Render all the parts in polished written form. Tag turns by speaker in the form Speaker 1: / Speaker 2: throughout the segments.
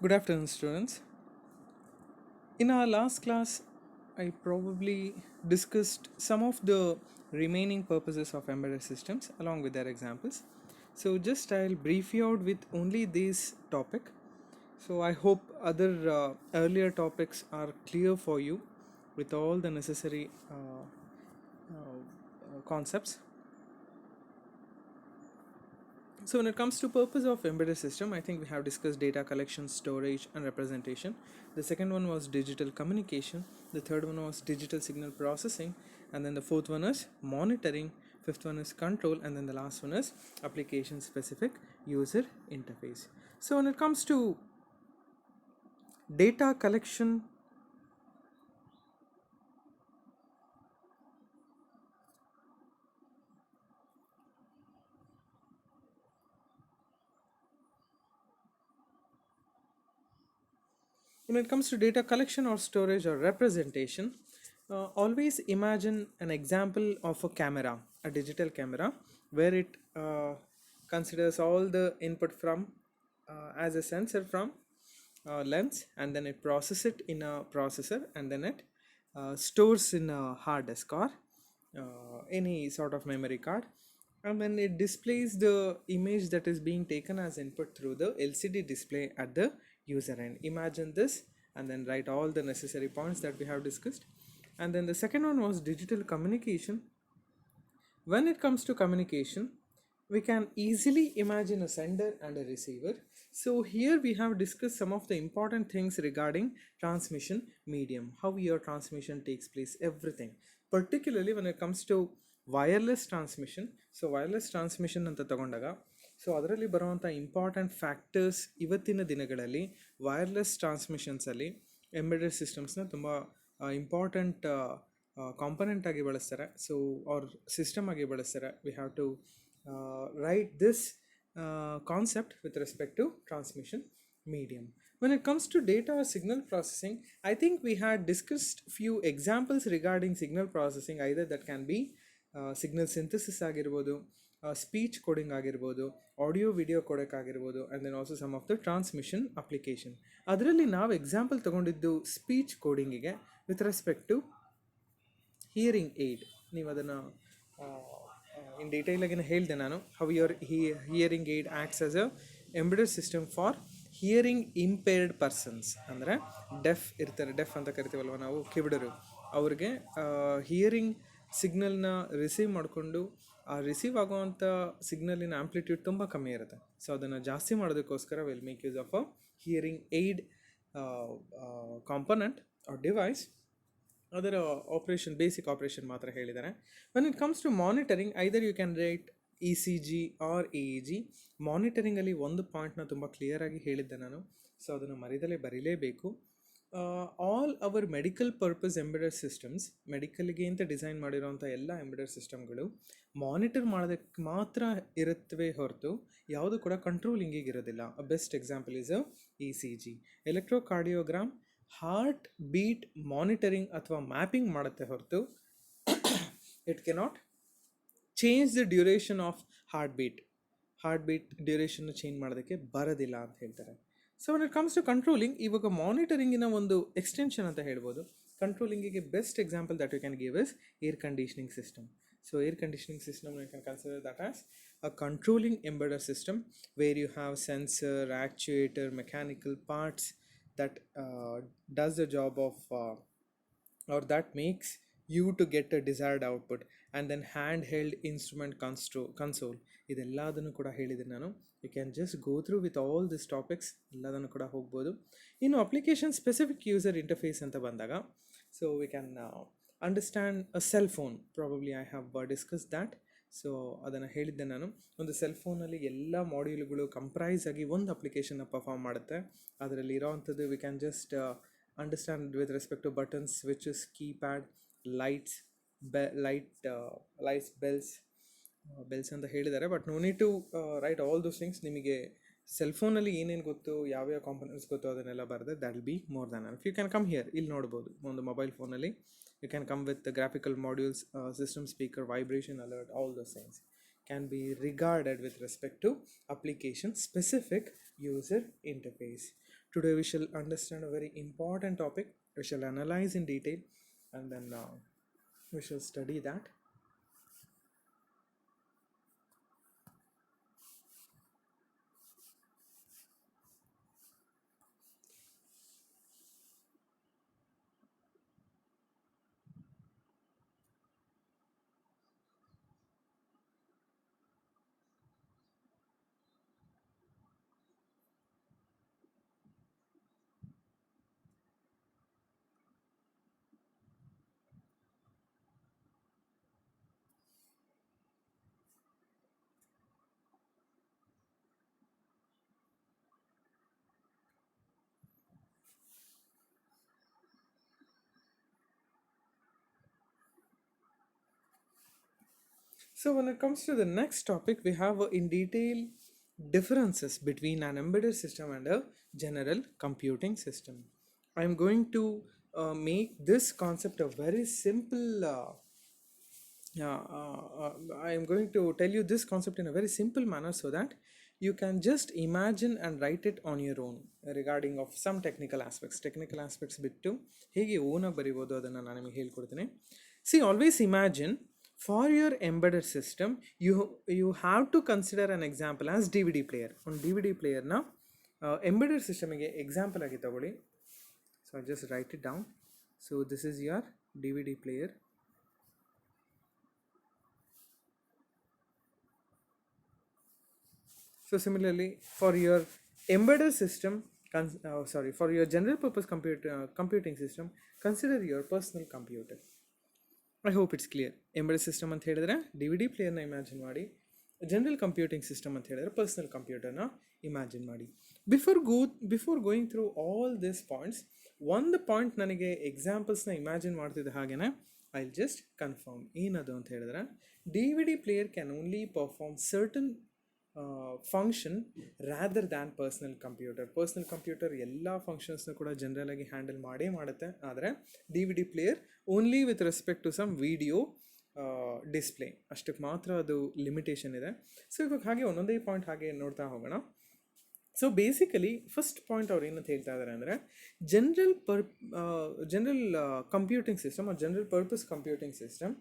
Speaker 1: Good afternoon, students. In our last class, I probably discussed some of the remaining purposes of embedded systems along with their examples. So, just I'll brief you out with only this topic. So, I hope other earlier topics are clear for you with all the necessary concepts. So when it comes to purpose of embedded system, I think we have discussed data collection, storage and representation. The second one was digital communication. The third one was digital signal processing. And then the fourth one is monitoring. Fifth one is control. And then the last one is application specific user interface. So when it comes to data collection, when it comes to data collection or storage or representation, always imagine an example of a camera, a digital camera, where it considers all the input from as a sensor from lens, and then it processes it in a processor, and then it stores in a hard disk or any sort of memory card, and then it displays the image that is being taken as input through the LCD display at the user end. Imagine this and then write all the necessary points that we have discussed. And then the second one was digital communication. When it comes to communication, we can easily imagine a sender and a receiver. So here we have discussed some of the important things regarding transmission medium, how your transmission takes place, everything. Particularly when it comes to wireless transmission. So wireless transmission ಅಂತ ತಗೊಂಡಾಗ so ಅದರಲ್ಲಿ ಬರುವಂಥ important factors ಇವತ್ತಿನ ದಿನಗಳಲ್ಲಿ wireless ಟ್ರಾನ್ಸ್ಮಿಷನ್ಸಲ್ಲಿ embedded ಸಿಸ್ಟಮ್ಸ್ನ ತುಂಬ important component ಆಗಿ ಬಳಸ್ತಾರೆ. So ಅವ್ರ ಸಿಸ್ಟಮ್ ಆಗಿ ಬಳಸ್ತಾರೆ. We have to write this concept with respect to transmission medium. When it comes to data or signal processing, I think we had discussed few examples regarding signal processing, either that can be signal synthesis ಆಗಿರ್ಬೋದು, speech coding ಆಗಿರ್ಬೋದು, audio video codec ಆಗಿರ್ಬೋದು, and then also some of the transmission application. ಅದರಲ್ಲಿ ನಾವು example ತಗೊಂಡಿದ್ದು speech ಕೋಡಿಂಗಿಗೆ with respect to hearing aid. ನೀವು ಅದನ್ನು in ಡೀಟೇಲಾಗಿ ಹೇಳಿದೆ ನಾನು. How your hearing aid acts as a embedded system for hearing impaired persons. ಅಂದರೆ ಡೆಫ್ ಇರ್ತಾರೆ, ಡೆಫ್ ಅಂತ ಕರಿತೀವಲ್ವ ನಾವು, ಕಿವಿಡರು. ಅವ್ರಿಗೆ ಹಿಯರಿಂಗ್ ಸಿಗ್ನಲ್ನ ರಿಸೀವ್ ಮಾಡಿಕೊಂಡು ಆ ರಿಸೀವ್ ಆಗುವಂಥ ಸಿಗ್ನಲಿನ ಆ್ಯಂಪ್ಲಿಟ್ಯೂಡ್ ತುಂಬ ಕಮ್ಮಿ ಇರುತ್ತೆ. ಸೊ ಅದನ್ನು ಜಾಸ್ತಿ ಮಾಡೋದಕ್ಕೋಸ್ಕರ will make use of a hearing aid component or device. ಅದರ ಆಪ್ರೇಷನ್, ಬೇಸಿಕ್ ಆಪ್ರೇಷನ್ ಮಾತ್ರ ಹೇಳಿದ್ದಾರೆ. When it comes to monitoring, either you can write E C G or A E G. ಮಾನಿಟರಿಂಗಲ್ಲಿ ಒಂದು ಪಾಯಿಂಟ್ನ ತುಂಬ ಕ್ಲಿಯರಾಗಿ ಹೇಳಿದ್ದೆ ನಾನು, ಸೊ ಅದನ್ನು ಮರಿದಲೇ ಬರೀಲೇಬೇಕು. All our medical purpose embedded systems, ಮೆಡಿಕಲ್ಗೆ ಅಂತ ಡಿಸೈನ್ ಮಾಡಿರೋಂಥ ಎಲ್ಲ ಎಂಬೆಡೆಡ್ ಸಿಸ್ಟಮ್ಗಳು ಮಾನಿಟರ್ ಮಾಡೋದಕ್ಕೆ ಮಾತ್ರ ಇರುತ್ತವೆ ಹೊರತು ಯಾವುದು ಕೂಡ ಕಂಟ್ರೋಲಿಂಗಿಗೆ ಇರೋದಿಲ್ಲ. Best example is E C G. Electrocardiogram heart beat monitoring ಅಥವಾ ಮ್ಯಾಪಿಂಗ್ ಮಾಡುತ್ತೆ ಹೊರತು it cannot change the duration of heart beat ಡ್ಯೂರೇಷನ್ನ ಚೇಂಜ್ ಮಾಡೋದಕ್ಕೆ ಬರೋದಿಲ್ಲ ಅಂತ ಹೇಳ್ತಾರೆ. So when it comes to controlling, ಇವಾಗ ಮಾನಿಟರಿಂಗಿನ ಒಂದು ಎಕ್ಸ್ಟೆನ್ಷನ್ ಅಂತ ಹೇಳ್ಬೋದು. ಕಂಟ್ರೋಲಿಂಗಿಗೆ best example that you can give is air conditioning system. So air conditioning system, you can consider that as a controlling embedded system where you have sensor, actuator, mechanical parts that does the job of or that makes you to get a desired output, and then handheld instrument console. ಇದೆಲ್ಲದನ್ನು ಕೂಡ ಹೇಳಿದೆ ನಾನು. You can just go through with all this topics, ಎಲ್ಲದನ್ನು ಕೂಡ ಹೋಗ್ಬೋದು. ಇನ್ನು application specific user interface ಅಂತ ಬಂದಾಗ, so we can understand a cell phone. Probably I have discuss that. So ಅದನ್ನು ಹೇಳಿದ್ದೆ ನಾನು. ಒಂದು ಸೆಲ್ ಫೋನಲ್ಲಿ ಎಲ್ಲ ಮಾಡ್ಯೂಲ್ಗಳು ಕಂಪ್ರೈಸ್ ಆಗಿ ಒಂದು ಅಪ್ಲಿಕೇಶನ್ನ ಪರ್ಫಾರ್ಮ್ ಮಾಡುತ್ತೆ. ಅದರಲ್ಲಿ ಇರೋವಂಥದ್ದು we can just understand with respect to buttons, switches, keypad, lights, lights, bells ಅಂತ ಹೇಳಿದ್ದಾರೆ. But no need to write all those things. ನಿಮಗೆ ಸೆಲ್ ಫೋನಲ್ಲಿ ಏನೇನು ಗೊತ್ತು, ಯಾವ್ಯಾವ ಕಾಂಪೊನೆಂಟ್ಸ್ ಗೊತ್ತು, ಅದನ್ನೆಲ್ಲ ಬರೆದೆ. That will be more than enough. You can come here, ಇಲ್ಲಿ ನೋಡ್ಬೋದು ಒಂದು ಮೊಬೈಲ್ ಫೋನಲ್ಲಿ. You can come with graphical modules, system speaker, vibration alert, all those things can be regarded with respect to application specific user interface. Today we shall understand a very important topic. We shall analyze in detail, and then we shall study that. So when it comes to the next topic, we have in detail differences between an embedded system and a general computing system. I am going to make this concept a very simple. I am going to tell you this concept in a very simple manner so that you can just imagine and write it on your own regarding of some technical aspects. Technical aspects ಬಿಟ್ಟು ಹೇಗೆ ಓನಾಗಿ ಬರಿಬೋದು ಅದನ್ನು ನಾನು ನಿಮಗೆ ಹೇಳ್ಕೊಡ್ತೀನಿ. See, always imagine for your embedded system, you have to consider an example as DVD player. On DVD player na embedded system ಗೆ example ಆಗಿ ತಗೊಳ್ಳಿ. So I just write it down. So this is your DVD player. So similarly, for your embedded system, for your general purpose computing system, consider your personal computer. I hope it's clear. Embedded system ಅಂತ ಹೇಳಿದ್ರೆ DVD ಪ್ಲೇಯರ್ನ imagine ಮಾಡಿ, general computing system ಅಂತ ಹೇಳಿದ್ರೆ personal ಕಂಪ್ಯೂಟರ್ನ imagine ಮಾಡಿ. Before going through all this points, ಒಂದು point ನನಗೆ ಎಕ್ಸಾಂಪಲ್ಸ್ನ imagine ಮಾಡ್ತಿದ್ದ ಹಾಗೇನೆ ಐ ಜಸ್ಟ್ ಕನ್ಫರ್ಮ್ ಏನದು ಅಂತ ಹೇಳಿದ್ರೆ DVD player can only perform certain function rather than personal computer ಎಲ್ಲ ಫಂಕ್ಷನ್ಸ್ನ ಕೂಡ ಜನರಲ್ ಆಗಿ ಹ್ಯಾಂಡಲ್ ಮಾಡೇ ಮಾಡುತ್ತೆ. ಆದರೆ DVD player only with respect to some video display ಅಷ್ಟಕ್ಕೆ ಮಾತ್ರ ಅದು ಲಿಮಿಟೇಷನ್ ಇದೆ. ಸೊ ಇವಾಗ ಹಾಗೆ ಒಂದೊಂದೇ ಪಾಯಿಂಟ್ ಹಾಗೆ ನೋಡ್ತಾ ಹೋಗೋಣ. ಸೊ ಬೇಸಿಕಲಿ ಫಸ್ಟ್ ಪಾಯಿಂಟ್ ಅವ್ರು ಏನಂತ ಹೇಳ್ತಾ ಇದ್ದಾರೆ ಅಂದರೆ general computing system or general purpose computing system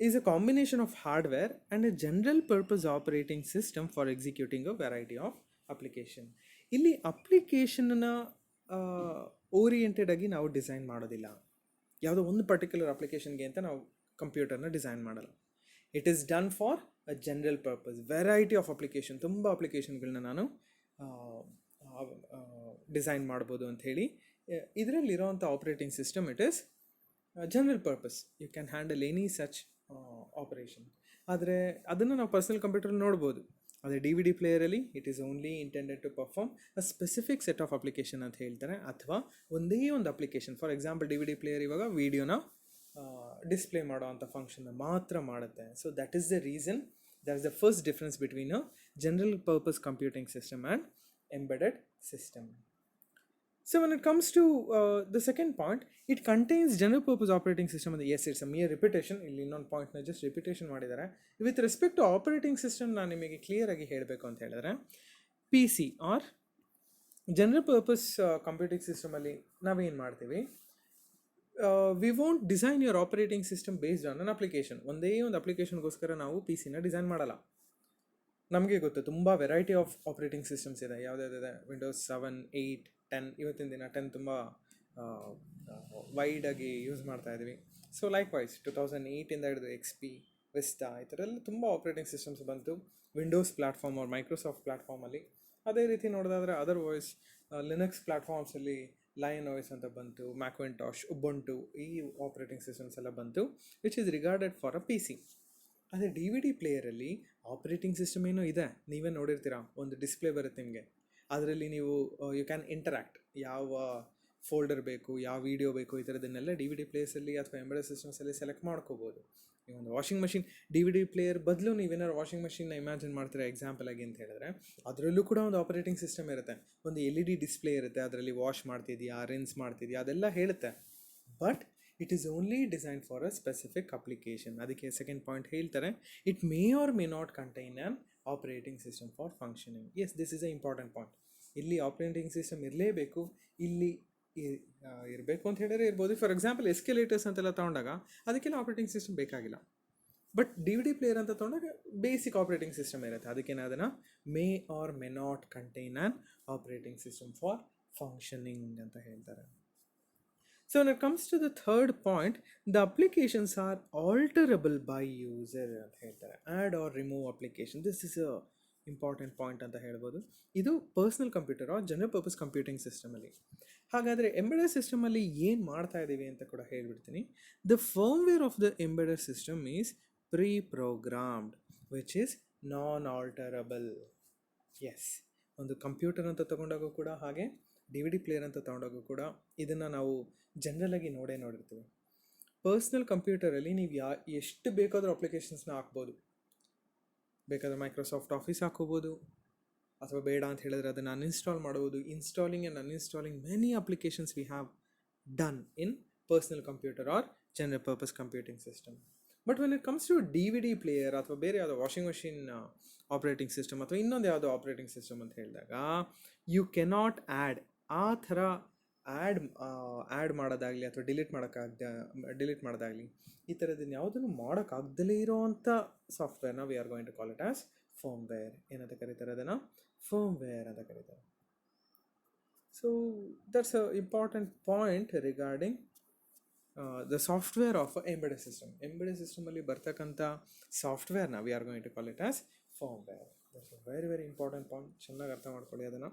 Speaker 1: is a combination of hardware and a general purpose operating system for executing a variety of application. ಇಲ್ಲಿ ಅಪ್ಲಿಕೇಶನ್ನ ಓರಿಯೆಂಟೆಡ್ ಆಗಿ ನಾವು ಡಿಸೈನ್ ಮಾಡೋದಿಲ್ಲ. ಯಾವುದೋ ಒಂದು ಪರ್ಟಿಕ್ಯುಲರ್ ಅಪ್ಲಿಕೇಶನ್ಗೆ ಅಂತ ನಾವು ಕಂಪ್ಯೂಟರ್ನ ಡಿಸೈನ್ ಮಾಡಲ್ಲ. It is done for a general purpose, variety of application, ತುಂಬ ಅಪ್ಲಿಕೇಶನ್ಗಳನ್ನ ನಾನು ಡಿಸೈನ್ ಮಾಡ್ಬೋದು ಅಂಥೇಳಿ. ಇದರಲ್ಲಿರೋವಂಥ operating system it is general purpose. You can handle any such operation. ಆದರೆ ಅದನ್ನು ನಾವು ಪರ್ಸನಲ್ ಕಂಪ್ಯೂಟರಲ್ಲಿ ನೋಡ್ಬೋದು. ಅದೇ DVD ಪ್ಲೇಯರಲ್ಲಿ it is only intended to perform a specific set of application ಅಂತ ಹೇಳ್ತಾರೆ, ಅಥವಾ ಒಂದೇ ಒಂದು application. For example DVD player ಇವಾಗ ವೀಡಿಯೋನ ಡಿಸ್ಪ್ಲೇ ಮಾಡೋ ಅಂಥ ಫಂಕ್ಷನ್ನ ಮಾತ್ರ ಮಾಡುತ್ತೆ. So that is the reason, that is the first difference between a general purpose computing system and embedded system. So when it comes to the second point, it contains general purpose operating system. Yes, it's a mere repetition. ಇಲ್ಲಿ ಇನ್ನೊಂದು ಪಾಯಿಂಟ್ನ just repetition ಮಾಡಿದ್ದಾರೆ. With respect to operating system ನಾನು ನಿಮಗೆ ಕ್ಲಿಯರಾಗಿ ಹೇಳಬೇಕು ಅಂತ ಹೇಳಿದ್ರೆ, PC or general purpose computing ಸಿಸ್ಟಮಲ್ಲಿ ನಾವೇನು ಮಾಡ್ತೀವಿ, we won't design your operating system based on an application. ಒಂದೇ ಒಂದು ಅಪ್ಲಿಕೇಶನ್ಗೋಸ್ಕರ ನಾವು PC ಡಿಸೈನ್ ಮಾಡಲ್ಲ. ನಮಗೆ ಗೊತ್ತು ತುಂಬ ವೆರೈಟಿ ಆಫ್ ಆಪರೇಟಿಂಗ್ ಸಿಸ್ಟಮ್ಸ್ ಇದೆ. ಯಾವುದಾದಿದೆ, Windows 7, 8, 10. ಇವತ್ತಿನ ದಿನ 10 ತುಂಬ ವೈಡಾಗಿ ಯೂಸ್ ಮಾಡ್ತಾ ಇದ್ವಿ. ಸೊ ಲೈಕ್ ವೈಸ್ 2008ಇಂದ ಹಿಡಿದು XP, ವಿಸ್ಟಾ, ಈ ಥರ ಎಲ್ಲ ತುಂಬ ಆಪ್ರೇಟಿಂಗ್ ಸಿಸ್ಟಮ್ಸ್ ಬಂತು ವಿಂಡೋಸ್ ಪ್ಲ್ಯಾಟ್ಫಾರ್ಮ್ ಅವ್ರ ಮೈಕ್ರೋಸಾಫ್ಟ್ ಪ್ಲ್ಯಾಟ್ಫಾರ್ಮಲ್ಲಿ. ಅದೇ ರೀತಿ ನೋಡೋದಾದರೆ ಅದರ್ವೈಸ್ ಲಿನಕ್ಸ್ ಪ್ಲ್ಯಾಟ್ಫಾರ್ಮ್ಸಲ್ಲಿ ಲಯನ್ OS ಅಂತ ಬಂತು, ಮ್ಯಾಕ್ವಿಂಟಾಶ್, ಉಬುಂಟು, ಈ ಆಪ್ರೇಟಿಂಗ್ ಸಿಸ್ಟಮ್ಸ್ ಎಲ್ಲ ಬಂತು, which is regarded for a PC. ಅದೇ DVD ಪ್ಲೇಯರಲ್ಲಿ ಆಪ್ರೇಟಿಂಗ್ ಸಿಸ್ಟಮ್ ಏನೋ ಇದೆ, ನೀವೇ ನೋಡಿರ್ತೀರ, ಒಂದು ಡಿಸ್ಪ್ಲೇ ಬರುತ್ತೆ ನಿಮಗೆ. ಅದರಲ್ಲಿ ನೀವು ಯು ಕ್ಯಾನ್ ಇಂಟರಾಕ್ಟ್, ಯಾವ ಫೋಲ್ಡರ್ ಬೇಕು, ಯಾವ ವೀಡಿಯೋ ಬೇಕು, ಈ ಥರದನ್ನೆಲ್ಲ DVD ಪ್ಲೇಯರ್ಸಲ್ಲಿ ಅಥವಾ ಎಂಬೆಡೆಡ್ ಸಿಸ್ಟಮ್ಸಲ್ಲಿ ಸೆಲೆಕ್ಟ್ ಮಾಡ್ಕೋಬೋದು. ಈ ಒಂದು ವಾಷಿಂಗ್ ಮಷಿನ್ DVD ಪ್ಲೇಯರ್ ಬದಲು ನೀವೇನಾದ್ರು ವಾಷಿಂಗ್ ಮಷಿನ್ನ ಇಮ್ಯಾಜಿನ್ ಮಾಡ್ತೀರಾ ಎಕ್ಸಾಂಪಲ್ ಆಗಿ ಅಂತ ಹೇಳಿದ್ರೆ, ಅದರಲ್ಲೂ ಕೂಡ ಒಂದು ಆಪರೇಟಿಂಗ್ ಸಿಸ್ಟಮ್ ಇರುತ್ತೆ. ಒಂದು LED ಡಿಸ್ಪ್ಲೇ ಇರುತ್ತೆ, ಅದರಲ್ಲಿ ವಾಶ್ ಮಾಡ್ತಿದ್ಯಾ, ರಿನ್ಸ್ ಮಾಡ್ತಿದ್ಯಾ, ಅದೆಲ್ಲ ಹೇಳುತ್ತೆ. But it is only design for a specific application. ಅದಕ್ಕೆ ಸೆಕೆಂಡ್ ಪಾಯಿಂಟ್ ಹೇಳ್ತಾರೆ, it may or may not contain an operating system for functioning. Yes, this is a important point. ಇಲ್ಲಿ operating system ಇರಲೇಬೇಕು, ಇಲ್ಲಿ ಇರಬೇಕು ಅಂತ ಹೇಳಿದ್ರೆ ಇರ್ಬೋದು. ಫಾರ್ ಎಕ್ಸಾಂಪಲ್ ಎಸ್ಕೆಲೇಟರ್ಸ್ ಅಂತೆಲ್ಲ ತೊಗೊಂಡಾಗ ಅದಕ್ಕೆಲ್ಲ ಆಪ್ರೇಟಿಂಗ್ ಸಿಸ್ಟಮ್ ಬೇಕಾಗಿಲ್ಲ. But D V D player ಅಂತ ತೊಗೊಂಡಾಗ ಬೇಸಿಕ್ ಆಪ್ರೇಟಿಂಗ್ ಸಿಸ್ಟಮ್ ಇರುತ್ತೆ. ಅದಕ್ಕೇನೆ ಅದನ್ನು may or may not contain an operating system for functioning ಅಂತ ಹೇಳ್ತಾರೆ. So when it comes to the third point, the applications are alterable by user ಅಂತ ಹೇಳ್ತಾರೆ. Add or remove application, this is a important point ಅಂತ ಹೇಳ್ಬೋದು. ಇದು personal computer or general purpose computing ಸಿಸ್ಟಮಲ್ಲಿ. ಹಾಗಾದರೆ embedded ಸಿಸ್ಟಮಲ್ಲಿ ಏನು ಮಾಡ್ತಾ ಇದ್ದೀವಿ ಅಂತ ಕೂಡ ಹೇಳ್ಬಿಡ್ತೀನಿ. The firmware of the embedded system is preprogrammed which is non alterable. Yes, ಒಂದು ಕಂಪ್ಯೂಟರ್ ಅಂತ ತಗೊಂಡಾಗ ಕೂಡ ಹಾಗೆ ಡಿ ವಿ ಡಿ ಪ್ಲೇಯರ್ ಅಂತ ತೊಗೊಂಡಾಗ ಕೂಡ ಇದನ್ನು ನಾವು ಜನರಲಾಗಿ ನೋಡಿರ್ತೀವಿ. ಪರ್ಸ್ನಲ್ ಕಂಪ್ಯೂಟರಲ್ಲಿ ನೀವು ಎಷ್ಟು ಬೇಕಾದರೂ ಅಪ್ಲಿಕೇಶನ್ಸ್ನ ಹಾಕ್ಬೋದು. ಬೇಕಾದರೆ ಮೈಕ್ರೋಸಾಫ್ಟ್ ಆಫೀಸ್ ಹಾಕೋಬೋದು, ಅಥವಾ ಬೇಡ ಅಂತ ಹೇಳಿದ್ರೆ ಅದನ್ನು ಅನ್ಇನ್ಸ್ಟಾಲ್ ಮಾಡ್ಬೋದು. Installing and uninstalling many applications we have done in personal computer or general purpose computing system. But when it comes to D V D player ಅಥವಾ ಬೇರೆ ಯಾವುದೋ ವಾಷಿಂಗ್ ಮಷಿನ್ ಆಪ್ರೇಟಿಂಗ್ ಸಿಸ್ಟಮ್ ಅಥವಾ ಇನ್ನೊಂದು ಯಾವುದೋ ಆಪ್ರೇಟಿಂಗ್ ಸಿಸ್ಟಮ್ ಅಂತ ಹೇಳಿದಾಗ you cannot add, ಆ ಥರ ಆ್ಯಡ್ ಮಾಡೋದಾಗಲಿ ಅಥವಾ ಡಿಲೀಟ್ ಮಾಡೋದಾಗಲಿ ಈ ಥರದನ್ನು ಯಾವುದನ್ನು ಮಾಡೋಕ್ಕಾಗ್ದಲೇ ಇರೋವಂಥ ಸಾಫ್ಟ್ವೇರ್ನ we are going to call it as firmware. ಏನಂತ ಕರೀತಾರೆ ಅದನ್ನು? ಫರ್ಮ್ವೇರ್ ಅಂತ ಕರೀತಾರೆ. So that's a important point regarding the software of embedded system. Embedded ಸಿಸ್ಟಮಲ್ಲಿ ಬರ್ತಕ್ಕಂಥ ಸಾಫ್ಟ್ವೇರ್ನ we are going to call it as firmware. That's a very very important point. ಚೆನ್ನಾಗಿ ಅರ್ಥ ಮಾಡ್ಕೊಳ್ಳಿ ಅದನ್ನು.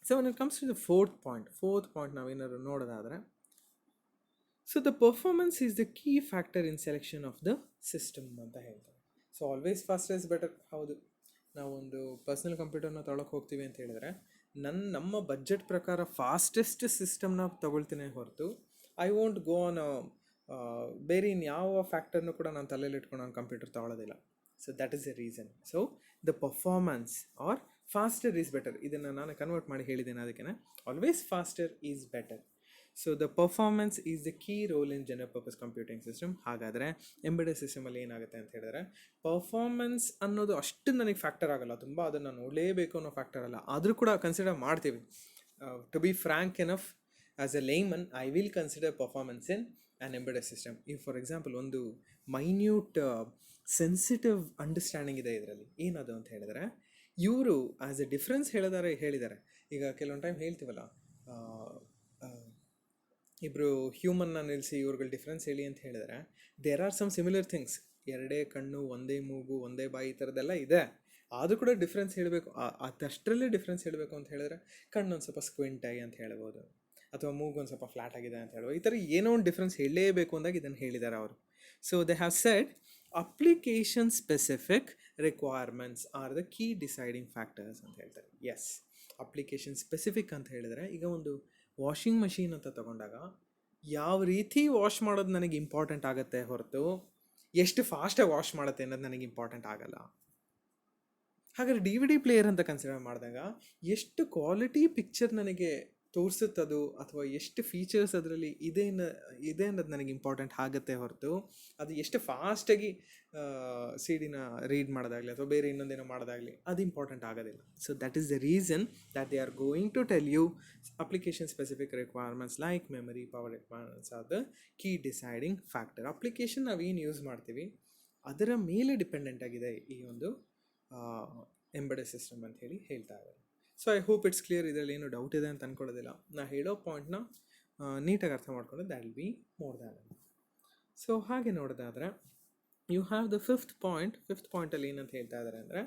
Speaker 1: So when it comes to the fourth point ನಾವೇನಾದ್ರು ನೋಡೋದಾದರೆ, so the performance is the key factor in selection of the system ಅಂತ ಹೇಳ್ತಾರೆ. So always faster is better. ಹೌದು, ನಾವೊಂದು ಪರ್ಸ್ನಲ್ ಕಂಪ್ಯೂಟರ್ನ ತೊಗೊಳಕ್ಕೆ ಹೋಗ್ತೀವಿ ಅಂತ ಹೇಳಿದ್ರೆ ನಮ್ಮ ಬಜೆಟ್ ಪ್ರಕಾರ ಫಾಸ್ಟೆಸ್ಟ್ ಸಿಸ್ಟಮ್ನ ತೊಗೊಳ್ತೀನಿ ಹೊರತು ಐ ವೋಂಟ್ ಗೋ ಆನ್ ಬೇರೆ ಇನ್ಯಾವ ಫ್ಯಾಕ್ಟರ್ನು ಕೂಡ ನಾನು ತಲೆಯಲ್ಲಿ ಇಟ್ಕೊಂಡು ನಾನು ಕಂಪ್ಯೂಟರ್ ತೊಗೊಳ್ಳೋದಿಲ್ಲ. So that is the reason. So the performance or faster is better. ಇದನ್ನು ನಾನು ಕನ್ವರ್ಟ್ ಮಾಡಿ ಹೇಳಿದ್ದೇನೆ, ಅದಕ್ಕೆ always faster is better. So the performance is the key role in general purpose computing system. ಹಾಗಾದರೆ ಎಂಬೆಡೆಡ್ ಸಿಸ್ಟಮಲ್ಲಿ ಏನಾಗುತ್ತೆ ಅಂತ ಹೇಳಿದ್ರೆ, ಪರ್ಫಾರ್ಮೆನ್ಸ್ ಅನ್ನೋದು ಅಷ್ಟು ನನಗೆ ಫ್ಯಾಕ್ಟರ್ ಆಗಲ್ಲ, ತುಂಬ ಅದನ್ನು ನೋಡಲೇಬೇಕು ಅನ್ನೋ ಫ್ಯಾಕ್ಟರ್ ಅಲ್ಲ. ಆದರೂ ಕೂಡ ಕನ್ಸಿಡರ್ ಮಾಡ್ತೀವಿ. To be frank enough, as a layman I will consider performance in an embedded system. ಈ ಫಾರ್ ಎಕ್ಸಾಂಪಲ್ ಒಂದು ಮೈನ್ಯೂಟ್ ಸೆನ್ಸಿಟಿವ್ ಅಂಡರ್ಸ್ಟ್ಯಾಂಡಿಂಗ್ ಇದೆ ಇದರಲ್ಲಿ. ಏನದು ಅಂತ ಹೇಳಿದರೆ, ಇವರು ಆ್ಯಸ್ ಎ ಡಿಫ್ರೆನ್ಸ್ ಹೇಳಿದ್ದಾರೆ. ಈಗ ಕೆಲವೊಂದು ಟೈಮ್ ಹೇಳ್ತೀವಲ್ಲ, ಇಬ್ಬರು ಹ್ಯೂಮನ್ನ ನಿಲ್ಲಿಸಿ ಇವ್ರುಗಳು ಡಿಫ್ರೆನ್ಸ್ ಹೇಳಿ ಅಂತ ಹೇಳಿದರೆ, there are some similar things. ಎರಡೇ ಕಣ್ಣು, ಒಂದೇ ಮೂಗು, ಒಂದೇ ಬಾಯಿ, ಈ ಥರದ್ದೆಲ್ಲ ಇದೆ. ಆದರೂ ಕೂಡ ಡಿಫ್ರೆನ್ಸ್ ಹೇಳಬೇಕು, ಅದಷ್ಟರಲ್ಲೇ ಡಿಫ್ರೆನ್ಸ್ ಹೇಳಬೇಕು ಅಂತ ಹೇಳಿದ್ರೆ ಕಣ್ಣೊಂದು ಸ್ವಲ್ಪ ಸ್ಕ್ವಿಂಟ್ ಆಗಿ ಅಂತ ಹೇಳ್ಬೋದು, ಅಥವಾ ಮೂಗು ಒಂದು ಸ್ವಲ್ಪ ಫ್ಲಾಟ್ ಆಗಿದೆ ಅಂತ ಹೇಳ್ಬೋದು. ಈ ಥರ ಏನೋ ಒಂದು ಡಿಫ್ರೆನ್ಸ್ ಹೇಳಲೇಬೇಕು ಅಂದಾಗ ಇದನ್ನು ಹೇಳಿದ್ದಾರೆ ಅವರು. So they have said application specific requirements are the key deciding factors ಅಂತ ಹೇಳ್ತಾರೆ. ಎಸ್, ಅಪ್ಲಿಕೇಶನ್ ಸ್ಪೆಸಿಫಿಕ್ ಅಂತ ಹೇಳಿದರೆ, ಈಗ ಒಂದು ವಾಷಿಂಗ್ ಮಷೀನ್ ಅಂತ ತಗೊಂಡಾಗ ಯಾವ ರೀತಿ ವಾಶ್ ಮಾಡೋದು ನನಗೆ ಇಂಪಾರ್ಟೆಂಟ್ ಆಗುತ್ತೆ ಹೊರತು ಎಷ್ಟು ಫಾಸ್ಟಾಗಿ ವಾಶ್ ಮಾಡುತ್ತೆ ಅನ್ನೋದು ನನಗೆ ಇಂಪಾರ್ಟೆಂಟ್ ಆಗಲ್ಲ. ಹಾಗಾದರೆ ಡಿ ವಿ ಡಿ ಪ್ಲೇಯರ್ ಅಂತ ಕನ್ಸಿಡರ್ ಮಾಡಿದಾಗ ಎಷ್ಟು ಕ್ವಾಲಿಟಿ ಪಿಕ್ಚರ್ ನನಗೆ ತೋರಿಸುತ್ತದು, ಅಥವಾ ಎಷ್ಟು ಫೀಚರ್ಸ್ ಅದರಲ್ಲಿ ಇದೆ ಅನ್ನೋದು ನನಗೆ ಇಂಪಾರ್ಟೆಂಟ್ ಆಗುತ್ತೆ ಹೊರತು ಅದು ಎಷ್ಟು ಫಾಸ್ಟಾಗಿ ಸಿ ಡಿನ ರೀಡ್ ಮಾಡೋದಾಗಲಿ ಅಥವಾ ಬೇರೆ ಇನ್ನೊಂದೇನೋ ಮಾಡೋದಾಗಲಿ ಅದು ಇಂಪಾರ್ಟೆಂಟ್ ಆಗೋದಿಲ್ಲ. So that is the reason that they are going to tell you application specific requirements like memory, power requirements are the key deciding factor. Application ನಾವೇನು ಯೂಸ್ ಮಾಡ್ತೀವಿ ಅದರ ಮೇಲೆ ಡಿಪೆಂಡೆಂಟ್ ಆಗಿದೆ ಈ ಒಂದು ಎಂಬೆಡೆಡ್ ಸಿಸ್ಟಮ್ ಅಂತ ಹೇಳ್ತಾ ಇದ್ದಾರೆ. So I hope it's clear. ಇದರಲ್ಲಿ ಏನು ಡೌಟ್ ಇದೆ ಅಂತ ಅಂದ್ಕೊಳ್ಳೋದಿಲ್ಲ. ನಾ ಹೇಳೋ ಪಾಯಿಂಟ್ನ ನೀಟಾಗಿ ಅರ್ಥ ಮಾಡ್ಕೊಂಡು that will be more than. So ಹಾಗೆ ನೋಡೋದಾದರೆ ಯು ಹ್ಯಾವ್ ದ ಫಿಫ್ತ್ ಪಾಯಿಂಟಲ್ಲಿ ಏನಂತ ಹೇಳ್ತಾ ಇದ್ದಾರೆ ಅಂದರೆ,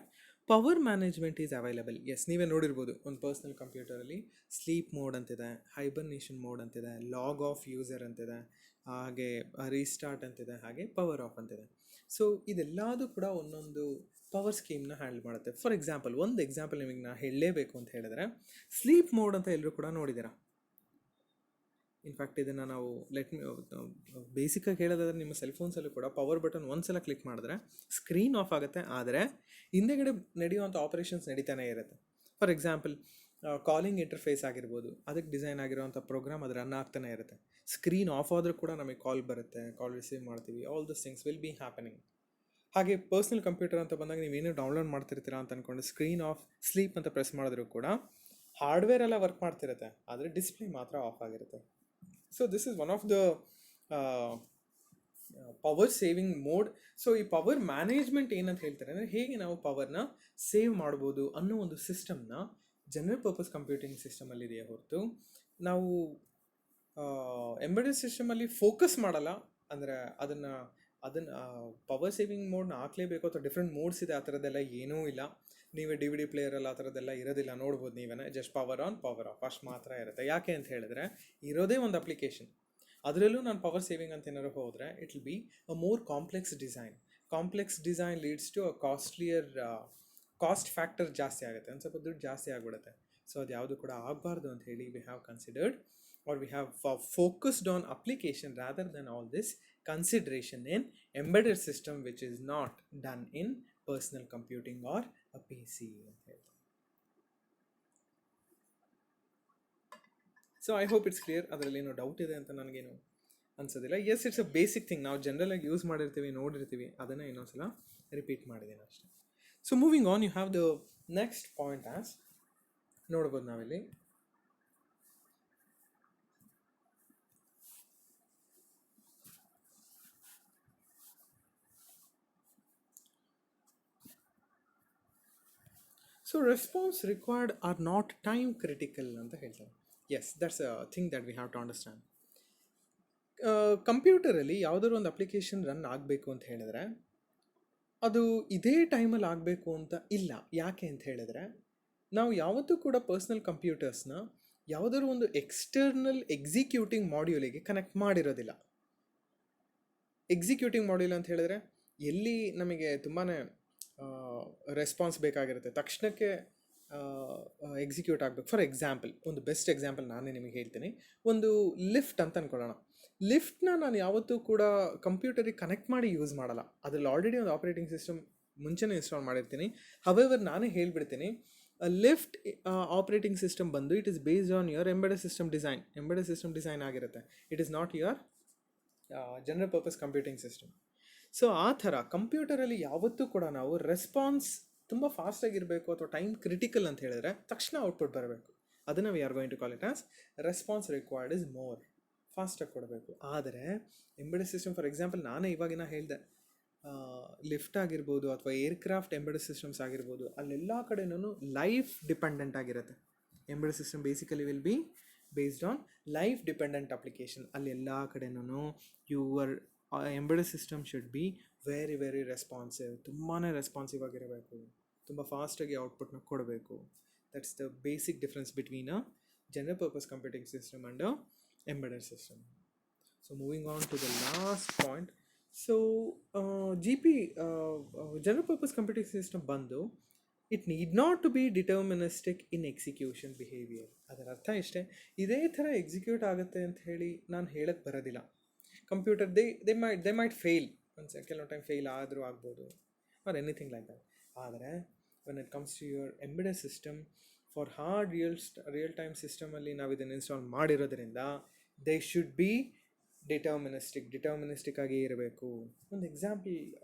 Speaker 1: power management is available. Yes, ನೀವೇ ನೋಡಿರ್ಬೋದು ಒಂದು ಪರ್ಸ್ನಲ್ ಕಂಪ್ಯೂಟರಲ್ಲಿ ಸ್ಲೀಪ್ ಮೋಡ್ ಅಂತಿದೆ, ಹೈಬರ್ನೇಷನ್ ಮೋಡ್ ಅಂತಿದೆ, ಲಾಗ್ ಆಫ್ ಯೂಸರ್ ಅಂತಿದೆ, ಹಾಗೆ ರೀಸ್ಟಾರ್ಟ್ ಅಂತಿದೆ, ಹಾಗೆ ಪವರ್ ಆಫ್ ಅಂತಿದೆ. ಸೊ ಇದೆಲ್ಲದೂ ಕೂಡ ಒಂದೊಂದು ಪವರ್ ಸ್ಕೀಮ್ನ ಹ್ಯಾಂಡಲ್ ಮಾಡುತ್ತೆ. ಫಾರ್ ಎಕ್ಸಾಂಪಲ್, ಒಂದು ಎಕ್ಸಾಂಪಲ್ ನಿಮಗೆ ನಾನು ಹೇಳಲೇಬೇಕು ಅಂತ ಹೇಳಿದ್ರೆ, ಸ್ಲೀಪ್ ಮೋಡ್ ಅಂತ ಎಲ್ಲರೂ ಕೂಡ ನೋಡಿದ್ದೀರಾ. ಇನ್ಫ್ಯಾಕ್ಟ್ ಇದನ್ನು ನಾವು ಬೇಸಿಕಾಗಿ ಹೇಳೋದಾದ್ರೆ ನಿಮ್ಮ ಸೆಲ್ ಫೋನ್ಸಲ್ಲೂ ಕೂಡ ಪವರ್ ಬಟನ್ ಒಂದ್ಸಲ ಕ್ಲಿಕ್ ಮಾಡಿದ್ರೆ ಸ್ಕ್ರೀನ್ ಆಫ್ ಆಗುತ್ತೆ, ಆದರೆ ಹಿಂದೆಗಡೆ ನಡೆಯುವಂಥ ಆಪರೇಷನ್ಸ್ ನಡೀತಾನೆ ಇರುತ್ತೆ. ಫಾರ್ ಎಕ್ಸಾಂಪಲ್, ಕಾಲಿಂಗ್ ಇಂಟರ್ಫೇಸ್ ಆಗಿರ್ಬೋದು, ಅದಕ್ಕೆ ಡಿಸೈನ್ ಆಗಿರುವಂಥ ಪ್ರೋಗ್ರಾಮ್ ಅದು ರನ್ ಆಗ್ತಾನೆ ಇರುತ್ತೆ. ಸ್ಕ್ರೀನ್ ಆಫ್ ಆದರೂ ಕೂಡ ನಮಗೆ ಕಾಲ್ ಬರುತ್ತೆ, ಕಾಲ್ ರಿಸೀವ್ ಮಾಡ್ತೀವಿ, all this things will be happening. ಹಾಗೆ ಪರ್ಸ್ನಲ್ ಕಂಪ್ಯೂಟರ್ ಅಂತ ಬಂದಾಗ ನೀವೇನು ಡೌನ್ಲೋಡ್ ಮಾಡ್ತಿರ್ತೀರಾ ಅಂತ ಅಂದ್ಕೊಂಡು ಸ್ಕ್ರೀನ್ ಆಫ್ ಸ್ಲೀಪ್ ಅಂತ ಪ್ರೆಸ್ ಮಾಡಿದ್ರೂ ಕೂಡ ಹಾರ್ಡ್ವೇರ್ ಎಲ್ಲ ವರ್ಕ್ ಮಾಡ್ತಿರುತ್ತೆ, ಆದರೆ ಡಿಸ್ಪ್ಲೇ ಮಾತ್ರ ಆಫ್ ಆಗಿರುತ್ತೆ. So this is one of the power saving mode. So ಈ ಪವರ್ ಮ್ಯಾನೇಜ್ಮೆಂಟ್ ಏನಂತ ಹೇಳ್ತಾರೆ ಅಂದರೆ, ಹೇಗೆ ನಾವು ಪವರ್ನ ಸೇವ್ ಮಾಡ್ಬೋದು ಅನ್ನೋ ಒಂದು ಸಿಸ್ಟಮ್ನ ಜನರಲ್ ಪರ್ಪಸ್ ಕಂಪ್ಯೂಟಿಂಗ್ ಸಿಸ್ಟಮಲ್ಲಿದೆಯೇ ಹೊರತು ನಾವು ಎಂಬೆಡೆಡ್ ಸಿಸ್ಟಮಲ್ಲಿ ಫೋಕಸ್ ಮಾಡಲ್ಲ. ಅಂದರೆ ಅದನ್ನು ಪವರ್ ಸೇವಿಂಗ್ ಮೋಡ್ನ ಹಾಕ್ಲೇಬೇಕು ಅಥವಾ ಡಿಫ್ರೆಂಟ್ ಮೋಡ್ಸ್ ಇದೆ, ಆ ಥರದ್ದೆಲ್ಲ ಏನೂ ಇಲ್ಲ. ನೀವೇ ಡಿ ವಿ ಡಿ ಪ್ಲೇಯರಲ್ಲಿ ಆ ಥರದ್ದೆಲ್ಲ ಇರೋದಿಲ್ಲ, ನೋಡ್ಬೋದು ನೀವೇ. Just power on power of ಅಷ್ಟು ಮಾತ್ರ ಇರುತ್ತೆ. ಯಾಕೆ ಅಂತ ಹೇಳಿದ್ರೆ ಇರೋದೇ ಒಂದು ಅಪ್ಲಿಕೇಶನ್, ಅದರಲ್ಲೂ ನಾನು ಪವರ್ ಸೇವಿಂಗ್ ಅಂತ ಏನಾದ್ರು ಹೋದರೆ it will be a more complex design. Complex design leads to a costlier cost factor ಜಾಸ್ತಿ ಆಗುತ್ತೆ, ಒಂದು ಸ್ವಲ್ಪ ದುಡ್ಡು ಜಾಸ್ತಿ ಆಗಿಬಿಡುತ್ತೆ. ಸೊ ಅದು ಯಾವುದು ಕೂಡ ಆಗಬಾರ್ದು ಅಂತ ಹೇಳಿ we have considered or we have focused on application rather than all this consideration in embedded system, which is not done in personal computing or a PC. So I hope it's clear. ಅದರಲ್ಲಿ ಏನೋ doubt ಇದೆ ಅಂತ ನನಗೇನು ಅನ್ಸೋದಿಲ್ಲ. Yes, it's a basic thing, ನಾವು ಜನರಲಾಗಿ use ಮಾಡಿರ್ತೀವಿ, ನೋಡಿರ್ತೀವಿ, ಅದನ್ನು ಇನ್ನೊಂದ್ಸಲ ರಿಪೀಟ್ ಮಾಡಿದ್ದೀನಿ ಅಷ್ಟೇ. So moving on, you have the next point as ನೋಡ್ಬೋದು ನಾವಿಲ್ಲಿ. So response required or not time critical ಅಂತ ಹೇಳ್ತಾರೆ. Yes, that's a thing that we have to understand. ಕಂಪ್ಯೂಟರಲ್ಲಿ ಯಾವುದಾದ್ರು ಒಂದು ಅಪ್ಲಿಕೇಶನ್ ರನ್ ಆಗಬೇಕು ಅಂತ ಹೇಳಿದ್ರೆ ಅದು ಇದೇ ಟೈಮಲ್ಲಿ ಆಗಬೇಕು ಅಂತ ಇಲ್ಲ. ಯಾಕೆ ಅಂತ ಹೇಳಿದ್ರೆ ನಾವು ಯಾವತ್ತೂ ಕೂಡ ಪರ್ಸ್ನಲ್ ಕಂಪ್ಯೂಟರ್ಸ್ನ ಯಾವುದಾದ್ರು ಒಂದು ಎಕ್ಸ್ಟರ್ನಲ್ ಎಕ್ಸಿಕ್ಯೂಟಿಂಗ್ ಮಾಡ್ಯೂಲಿಗೆ ಕನೆಕ್ಟ್ ಮಾಡಿರೋದಿಲ್ಲ. ಎಕ್ಸಿಕ್ಯೂಟಿಂಗ್ ಮಾಡ್ಯೂಲ್ ಅಂತ ಹೇಳಿದ್ರೆ ಎಲ್ಲಿ ನಮಗೆ ತುಂಬಾ ರೆಸ್ಪಾನ್ಸ್ ಬೇಕಾಗಿರುತ್ತೆ, ತಕ್ಷಣಕ್ಕೆ ಎಕ್ಸಿಕ್ಯೂಟ್ ಆಗಬೇಕು. ಫಾರ್ ಎಕ್ಸಾಂಪಲ್, ಒಂದು ಬೆಸ್ಟ್ ಎಕ್ಸಾಂಪಲ್ ನಾನೇ ನಿಮಗೆ ಹೇಳ್ತೀನಿ. ಒಂದು ಲಿಫ್ಟ್ ಅಂತ ಅಂದ್ಕೊಳ್ಳೋಣ. ಲಿಫ್ಟ್ನ ನಾನು ಯಾವತ್ತೂ ಕೂಡ ಕಂಪ್ಯೂಟರಿಗೆ ಕನೆಕ್ಟ್ ಮಾಡಿ ಯೂಸ್ ಮಾಡಲ್ಲ, ಅದರಲ್ಲಿ ಆಲ್ರೆಡಿ ಒಂದು ಆಪ್ರೇಟಿಂಗ್ ಸಿಸ್ಟಮ್ ಮುಂಚೆನೇ ಇನ್ಸ್ಟಾಲ್ ಮಾಡಿರ್ತೀನಿ. ಹವೆವರ್ ನಾನೇ ಹೇಳ್ಬಿಡ್ತೀನಿ, ಲಿಫ್ಟ್ ಆಪ್ರೇಟಿಂಗ್ ಸಿಸ್ಟಮ್ ಬಂದು it is based on your embedded system design ಆಗಿರುತ್ತೆ. It is not your general purpose computing system. So ಆ ಥರ ಕಂಪ್ಯೂಟರಲ್ಲಿ ಯಾವತ್ತೂ ಕೂಡ ನಾವು ರೆಸ್ಪಾನ್ಸ್ ತುಂಬ ಫಾಸ್ಟಾಗಿರಬೇಕು ಅಥವಾ ಟೈಮ್ ಕ್ರಿಟಿಕಲ್ ಅಂತ ಹೇಳಿದ್ರೆ ತಕ್ಷಣ ಔಟ್ಪುಟ್ ಬರಬೇಕು. ಅದನ್ನು we are going to call it as response required is more, ಫಾಸ್ಟಾಗಿ ಕೊಡಬೇಕು. ಆದರೆ ಎಂಬೆಡೆಡ್ ಸಿಸ್ಟಮ್, ಫಾರ್ ಎಕ್ಸಾಂಪಲ್ ನಾನೇ ಇವಾಗಿನ ಹೇಳಿದೆ, ಲಿಫ್ಟ್ ಆಗಿರ್ಬೋದು ಅಥವಾ ಏರ್ಕ್ರಾಫ್ಟ್ ಎಂಬೆಡೆಡ್ ಸಿಸ್ಟಮ್ಸ್ ಆಗಿರ್ಬೋದು, ಅಲ್ಲೆಲ್ಲ ಕಡೆನೂ ಲೈಫ್ ಡಿಪೆಂಡೆಂಟ್ ಆಗಿರುತ್ತೆ. Embedded system basically will be based on life dependent application. ಅಲ್ಲಿ ಎಲ್ಲ ಕಡೆನೂ your embedded system should be very very responsive, ತುಂಬಾ ರೆಸ್ಪಾನ್ಸಿವ್ ಆಗಿರಬೇಕು, ತುಂಬ ಫಾಸ್ಟಾಗಿ ಔಟ್ಪುಟ್ನ ಕೊಡಬೇಕು. That's the basic difference between a general purpose computing system and a embedded system. So moving on to the last point. So general purpose computing system ಬಂದು it need not to be deterministic in execution behavior. ಅದರ ಅರ್ಥ ಇಷ್ಟೇ, ಇದೇ ಥರ execute ಆಗುತ್ತೆ ಅಂತ ಹೇಳಿ ನಾನು ಹೇಳಕ್ಕೆ ಬರೋದಿಲ್ಲ. ಕಂಪ್ಯೂಟರ್ ದೇ ಮೈಟ್ ಫೇಲ್, ಕೆಲವೊಂದು ಟೈಮ್ ಫೇಲ್ ಆದರೂ ಆಗ್ಬೋದು, ಆರ್ ಎನಿಥಿಂಗ್ ಲೈಕ್ ದಟ್. ಆದರೆ when it comes to your embedded system, for hard real time ಸಿಸ್ಟಮಲ್ಲಿ ನಾವು ಇದನ್ನು ಇನ್ಸ್ಟಾಲ್ ಮಾಡಿರೋದ್ರಿಂದ ದೇ ಶುಡ್ ಬಿ ಡಿಟರ್ಮಿನಿಸ್ಟಿಕ್ ಆಗಿ ಇರಬೇಕು. ಒಂದು ಎಕ್ಸಾಂಪಲ್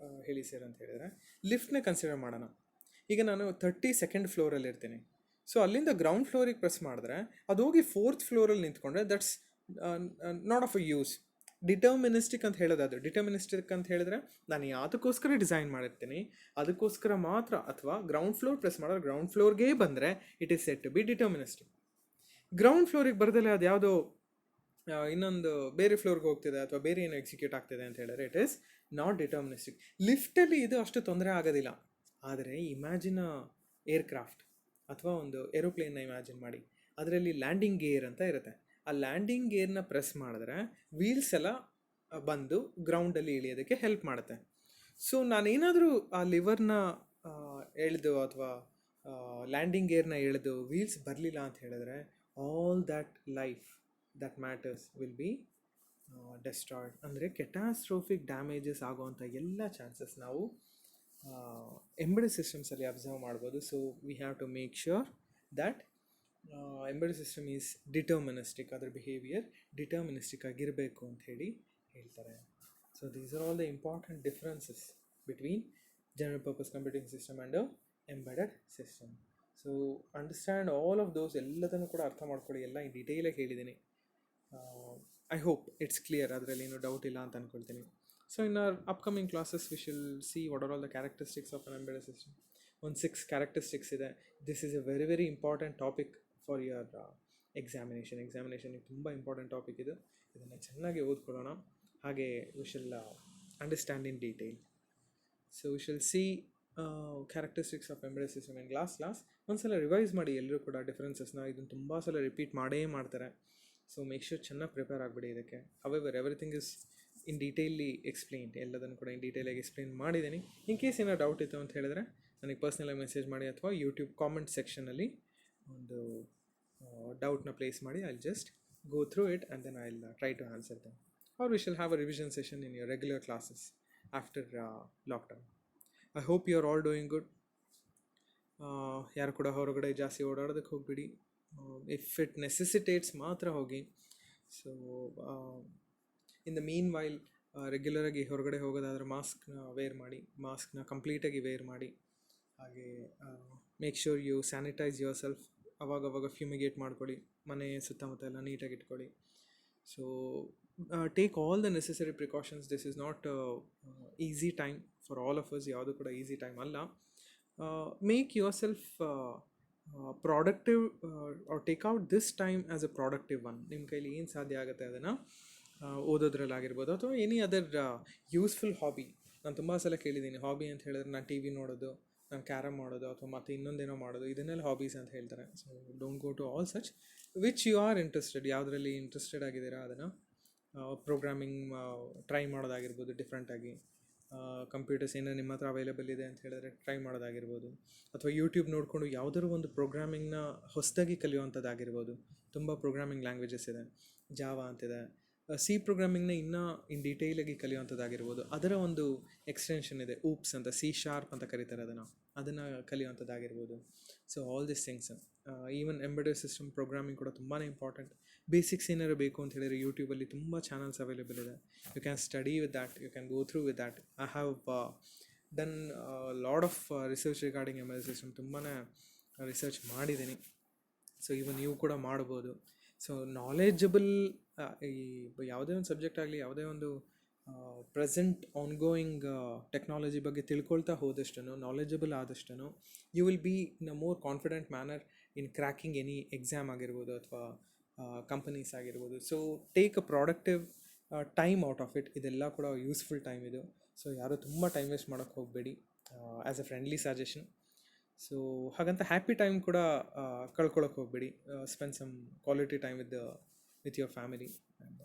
Speaker 1: ಹೇಳಿ ಸರ್ ಅಂತ ಹೇಳಿದರೆ, ಲಿಫ್ಟ್ನೇ ಕನ್ಸಿಡರ್ ಮಾಡೋಣ. ಈಗ ನಾನು 32nd ಫ್ಲೋರಲ್ಲಿ ಇರ್ತೀನಿ. ಸೊ ಅಲ್ಲಿಂದ ಗ್ರೌಂಡ್ ಫ್ಲೋರಿಗೆ ಪ್ರೆಸ್ ಮಾಡಿದ್ರೆ ಅದು ಹೋಗಿ 4th ಫ್ಲೋರಲ್ಲಿ ನಿಂತ್ಕೊಂಡ್ರೆ that's not of a use. Deterministic ಅಂತ ಹೇಳೋದಾದ್ರೆ, ಡಿಟರ್ಮಿನಿಸ್ಟಿಕ್ ಅಂತ ಹೇಳಿದ್ರೆ ನಾನು ಯಾವುದಕ್ಕೋಸ್ಕರ ಡಿಸೈನ್ ಮಾಡಿರ್ತೀನಿ ಅದಕ್ಕೋಸ್ಕರ ಮಾತ್ರ, ಅಥವಾ ಗ್ರೌಂಡ್ ಫ್ಲೋರ್ ಪ್ರೆಸ್ ಮಾಡಿದ್ರೆ ಗ್ರೌಂಡ್ ಫ್ಲೋರ್ಗೆ ಬಂದರೆ it is set to be deterministic. Ground ಫ್ಲೋರಿಗೆ ಬರದಲ್ಲೇ ಅದು ಯಾವುದೋ ಇನ್ನೊಂದು ಬೇರೆ ಫ್ಲೋರ್ಗೆ ಹೋಗ್ತಿದೆ ಅಥವಾ ಬೇರೆ ಏನೋ ಎಕ್ಸಿಕ್ಯೂಟ್ ಆಗ್ತಿದೆ ಅಂತ ಹೇಳಿದ್ರೆ ಇಟ್ ಈಸ್ ನಾಟ್ ಡಿಟರ್ಮಿನಿಸ್ಟಿಕ್. ಲಿಫ್ಟಲ್ಲಿ ಇದು ಅಷ್ಟು ತೊಂದರೆ ಆಗೋದಿಲ್ಲ. ಆದರೆ ಇಮ್ಯಾಜಿನ್ ಏರ್ಕ್ರಾಫ್ಟ್ ಅಥವಾ ಒಂದು ಏರೋಪ್ಲೇನ್ನ ಇಮ್ಯಾಜಿನ್ ಮಾಡಿ, ಅದರಲ್ಲಿ ಲ್ಯಾಂಡಿಂಗ್ ಗೇರ್ ಅಂತ ಇರುತ್ತೆ. ಆ ಲ್ಯಾಂಡಿಂಗ್ ಗೇರ್ನ ಪ್ರೆಸ್ ಮಾಡಿದ್ರೆ ವೀಲ್ಸ್ ಎಲ್ಲ ಬಂದು ಗ್ರೌಂಡಲ್ಲಿ ಇಳಿಯೋದಕ್ಕೆ ಹೆಲ್ಪ್ ಮಾಡುತ್ತೆ. ಸೊ ನಾನೇನಾದರೂ ಆ ಲಿವರ್ನ ಎಳೆದು ಅಥವಾ ಲ್ಯಾಂಡಿಂಗ್ ಗೇರ್ನ ಎಳೆದು ವೀಲ್ಸ್ ಬರಲಿಲ್ಲ ಅಂತ ಹೇಳಿದ್ರೆ all that life that matters will be destroyed. ಅಂದರೆ ಕೆಟಾಸ್ಟ್ರೋಫಿಕ್ ಡ್ಯಾಮೇಜಸ್ ಆಗೋವಂಥ ಎಲ್ಲ ಚಾನ್ಸಸ್ ನಾವು ಎಂಬೆಡೆಡ್ ಸಿಸ್ಟಮ್ಸಲ್ಲಿ ಅಬ್ಸರ್ವ್ ಮಾಡ್ಬೋದು. So we have to make sure that embedded system is deterministic, ಅದರ ಬಿಹೇವಿಯರ್ ಡಿಟರ್ಮಿನಿಸ್ಟಿಕ್ ಆಗಿರಬೇಕು ಅಂತ ಹೇಳ್ತಾರೆ. So these are all the important differences between general purpose computing system and embedded system. So understand all of those ಎಲ್ಲದನ್ನು ಕೂಡ ಅರ್ಥ ಮಾಡ್ಕೊಳ್ಳಿ. ಎಲ್ಲ ಈ ಡೀಟೇಲಾಗಿ ಹೇಳಿದ್ದೀನಿ. ಐ ಹೋಪ್ ಇಟ್ಸ್ ಕ್ಲಿಯರ್, ಅದರಲ್ಲಿ ಏನೂ ಡೌಟ್ ಇಲ್ಲ ಅಂತ ಅಂದ್ಕೊಳ್ತೀನಿ. So in our upcoming classes we shall see what are all the characteristics of an embedded system. ಒಂದು 6 ಕ್ಯಾರೆಕ್ಟರಿಸ್ಟಿಕ್ಸ್ ಇದೆ. This is a very very important topic for your ಎಕ್ಸಾಮಿನೇಷನ್ಗೆ ತುಂಬ important topic ಇದು. ಇದನ್ನು ಚೆನ್ನಾಗಿ ಓದ್ಕೊಳ್ಳೋಣ. ಹಾಗೆ we shall understand in detail. So we shall see characteristics of embedded system in class. ಒಂದ್ಸಲ ರಿವೈಸ್ ಮಾಡಿ ಎಲ್ಲರೂ ಕೂಡ ಡಿಫ್ರೆನ್ಸಸ್ನ. ಇದನ್ನು ತುಂಬ ಸಲ ರಿಪೀಟ್ ಮಾಡೇ ಮಾಡ್ತಾರೆ. ಸೊ ಮೇಕ್ ಶ್ಯೂರ್ ಚೆನ್ನಾಗಿ ಪ್ರಿಪೇರ್ ಆಗಿಬಿಡಿ ಇದಕ್ಕೆ. However everything is in detailly explained. ಎಲ್ಲದನ್ನು ಕೂಡ ಇನ್ ಡೀಟೇಲಾಗಿ ಎಕ್ಸ್ಪ್ಲೈನ್ ಮಾಡಿದ್ದೀನಿ. ಇನ್ ಕೇಸ್ ಏನೋ ಡೌಟ್ ಇತ್ತು ಅಂತ ಹೇಳಿದ್ರೆ ನನಗೆ ಪರ್ಸ್ನಲಾಗಿ ಮೆಸೇಜ್ ಮಾಡಿ, ಅಥವಾ ಯೂಟ್ಯೂಬ್ ಕಾಮೆಂಟ್ ಸೆಕ್ಷನಲ್ಲಿ ಒಂದು ಡೌಟ್ನ ಪ್ಲೇಸ್ ಮಾಡಿ. I just go through it and then I will try to answer them. Are we shall have a revision session in your regular classes after lockdown. I hope you are all doing good. ಯಾರು ಕೂಡ ಹೊರಗಡೆ ಜಾಸ್ತಿ ಓಡಾಡೋದಕ್ಕೆ ಹೋಗ್ಬಿಡಿ. If it ನೆಸೆಸಿಟೇಟ್ಸ್ ಮಾತ್ರ ಹೋಗಿ. So in the mean while ರೆಗ್ಯುಲರಾಗಿ ಹೊರಗಡೆ ಹೋಗೋದಾದರೆ ಮಾಸ್ಕ್ನ wear ಮಾಡಿ, ಮಾಸ್ಕ್ನ ಕಂಪ್ಲೀಟಾಗಿ ವೇರ್ ಮಾಡಿ. ಹಾಗೆ make sure you sanitize yourself. ಅವಾಗವಾಗ ಫ್ಯೂಮಿಗೇಟ್ ಮಾಡ್ಕೊಳ್ಳಿ, ಮನೆ ಸುತ್ತಮುತ್ತ ಎಲ್ಲ ನೀಟಾಗಿ ಇಟ್ಕೊಳ್ಳಿ. So take all the necessary precautions. This is not easy time for all of us. ಯಾವುದು ಕೂಡ ಈಸಿ ಟೈಮ್ ಅಲ್ಲ. Make yourself productive or take out this time as a productive one. ನಿಮ್ಮ ಕೈಲಿ ಏನು ಸಾಧ್ಯ ಆಗುತ್ತೆ ಅದನ್ನು ಓದೋದ್ರಲ್ಲಾಗಿರ್ಬೋದು, ಅಥವಾ ಎನಿ ಅದರ್ ಯೂಸ್ಫುಲ್ ಹಾಬಿ. ನಾನು ತುಂಬ ಸಲ ಕೇಳಿದ್ದೀನಿ, ಹಾಬಿ ಅಂತ ಹೇಳಿದ್ರೆ ನಾನು ಟಿ ವಿ ನೋಡೋದು, ನಾನು ಕ್ಯಾರಮ್ ಮಾಡೋದು, ಅಥವಾ ಮತ್ತು ಇನ್ನೊಂದೇನೋ ಮಾಡೋದು, ಇದನ್ನೆಲ್ಲ ಹಾಬೀಸ್ ಅಂತ ಹೇಳ್ತಾರೆ. So don't go to all such. Which you are interested, ಯಾವುದರಲ್ಲಿ ಇಂಟ್ರೆಸ್ಟೆಡ್ ಆಗಿದ್ದೀರಾ ಅದನ್ನು ಪ್ರೋಗ್ರಾಮಿಂಗ್ ಟ್ರೈ ಮಾಡೋದಾಗಿರ್ಬೋದು, ಡಿಫ್ರೆಂಟಾಗಿ ಕಂಪ್ಯೂಟರ್ಸ್ ಏನೋ ನಿಮ್ಮ ಹತ್ರ ಅವೈಲೇಬಲ್ ಇದೆ ಅಂತ ಹೇಳಿದ್ರೆ ಟ್ರೈ ಮಾಡೋದಾಗಿರ್ಬೋದು, ಅಥವಾ ಯೂಟ್ಯೂಬ್ ನೋಡಿಕೊಂಡು ಯಾವುದಾದ್ರು ಒಂದು ಪ್ರೋಗ್ರಾಮಿಂಗ್ನ ಹೊಸದಾಗಿ ಕಲಿಯುವಂಥದ್ದಾಗಿರ್ಬೋದು. ತುಂಬ ಪ್ರೋಗ್ರಾಮಿಂಗ್ ಲ್ಯಾಂಗ್ವೇಜಸ್ ಇದೆ. ಜಾವಾ ಅಂತಿದೆ. ಸಿ ಪ್ರೋಗ್ರಾಮಿಂಗ್ನ ಇನ್ನೂ ಇನ್ ಡೀಟೇಲಾಗಿ ಕಲಿಯುವಂಥದ್ದಾಗಿರ್ಬೋದು. ಅದರ ಒಂದು ಎಕ್ಸ್ಟೆನ್ಷನ್ ಇದೆ, ಊಪ್ಸ್ ಅಂತ, C# ಅಂತ ಕರೀತಾರೆ ಅದನ್ನು ಕಲಿಯುವಂಥದ್ದಾಗಿರ್ಬೋದು. So all this things. Even embedded system programming ಕೂಡ ತುಂಬಾ ಇಂಪಾರ್ಟೆಂಟ್. ಬೇಸಿಕ್ಸ್ ಏನಾರು ಬೇಕು ಅಂತ ಹೇಳಿದ್ರೆ ಯೂಟ್ಯೂಬಲ್ಲಿ ತುಂಬ ಚಾನಲ್ಸ್ ಅವೈಲೇಬಲ್ ಇದೆ. You can study with that, you can go through with that. I have done lot of research regarding embedded system. ತುಂಬಾ ರಿಸರ್ಚ್ ಮಾಡಿದ್ದೀನಿ. ಸೊ ಇವನ್ ನೀವು ಕೂಡ ಮಾಡ್ಬೋದು. ಸೊ ನಾಲೆಜಬಲ್, ಈ ಯಾವುದೇ ಒಂದು ಸಬ್ಜೆಕ್ಟ್ ಆಗಲಿ, ಯಾವುದೇ ಒಂದು ಪ್ರೆಸೆಂಟ್ ಆನ್ಗೋಯಿಂಗ್ ಟೆಕ್ನಾಲಜಿ ಬಗ್ಗೆ ತಿಳ್ಕೊಳ್ತಾ ಹೋದಷ್ಟು, ನಾಲೆಜಬಲ್ ಆದಷ್ಟು, you will be in a more confident manner in cracking any exam ಆಗಿರ್ಬೋದು, ಅಥವಾ ಕಂಪನೀಸ್ ಆಗಿರ್ಬೋದು. So take a productive time out of it. ಇದೆಲ್ಲ ಕೂಡ ಯೂಸ್ಫುಲ್ ಟೈಮ್ ಇದು. ಸೊ ಯಾರೂ ತುಂಬ ಟೈಮ್ ವೇಸ್ಟ್ ಮಾಡೋಕ್ಕೆ ಹೋಗಬೇಡಿ, as a friendly suggestion. So ಹಾಗಂತ ಹ್ಯಾಪಿ ಟೈಮ್ ಕೂಡ ಕಳ್ಕೊಳ್ಳೋಕೆ ಹೋಗಬೇಡಿ. Spend some quality time with your family and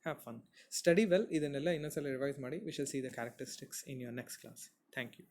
Speaker 1: have fun. Study well. ಇದನ್ನೆಲ್ಲ ಇನ್ನೊಂದ್ಸಲ ರಿವೈಸ್ ಮಾಡಿ. We shall see the characteristics in your next class. Thank you.